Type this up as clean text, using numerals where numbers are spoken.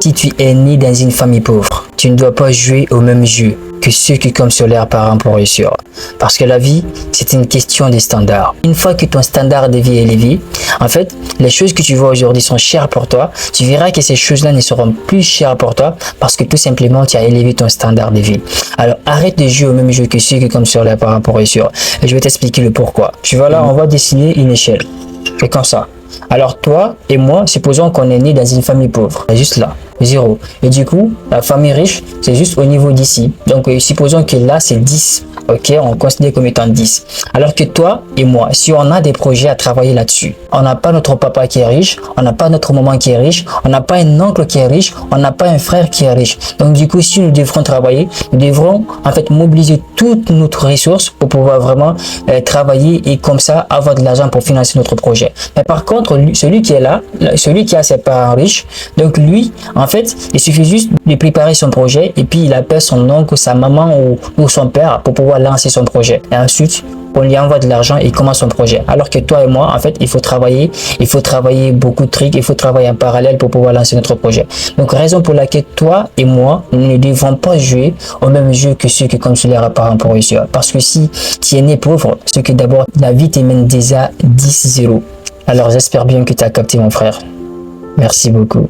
Si tu es né dans une famille pauvre, tu ne dois pas jouer au même jeu que ceux qui comptent sur leurs parents pour réussir. Parce que la vie, c'est une question de standard. Une fois que ton standard de vie est élevé, en fait, les choses que tu vois aujourd'hui sont chères pour toi. Tu verras que ces choses-là ne seront plus chères pour toi parce que tout simplement, tu as élevé ton standard de vie. Alors, arrête de jouer au même jeu que ceux qui comptent sur leurs parents pour réussir. Et je vais t'expliquer le pourquoi. Tu vois là, on va dessiner une échelle. Et comme ça. Alors toi et moi, supposons qu'on est né dans une famille pauvre, juste là, 0. Et du coup, la famille riche, c'est juste au niveau d'ici. Donc supposons que là, c'est 10. Ok, on considère comme étant 10. Alors que toi et moi, si on a des projets à travailler là-dessus, on n'a pas notre papa qui est riche, on n'a pas notre maman qui est riche, on n'a pas un oncle qui est riche, on n'a pas un frère qui est riche. Donc du coup, si nous devrons travailler, nous devrons en fait mobiliser toutes notre ressources pour pouvoir vraiment travailler et comme ça avoir de l'argent pour financer notre projet. Mais par contre, celui qui est là, celui qui a ses parents riches, donc lui, en fait, il suffit juste de préparer son projet et puis il appelle son oncle, sa maman ou son père pour pouvoir lancer son projet. Et ensuite, on lui envoie de l'argent et il commence son projet. Alors que toi et moi, en fait, il faut travailler beaucoup de trucs, il faut travailler en parallèle pour pouvoir lancer notre projet. Donc, raison pour laquelle toi et moi, nous ne devons pas jouer au même jeu que ceux qui comptent sur leurs parents pour réussir. Parce que si tu es né pauvre, c'est que d'abord, la vie te mène déjà 10-0. Alors, j'espère bien que tu as capté mon frère. Merci beaucoup.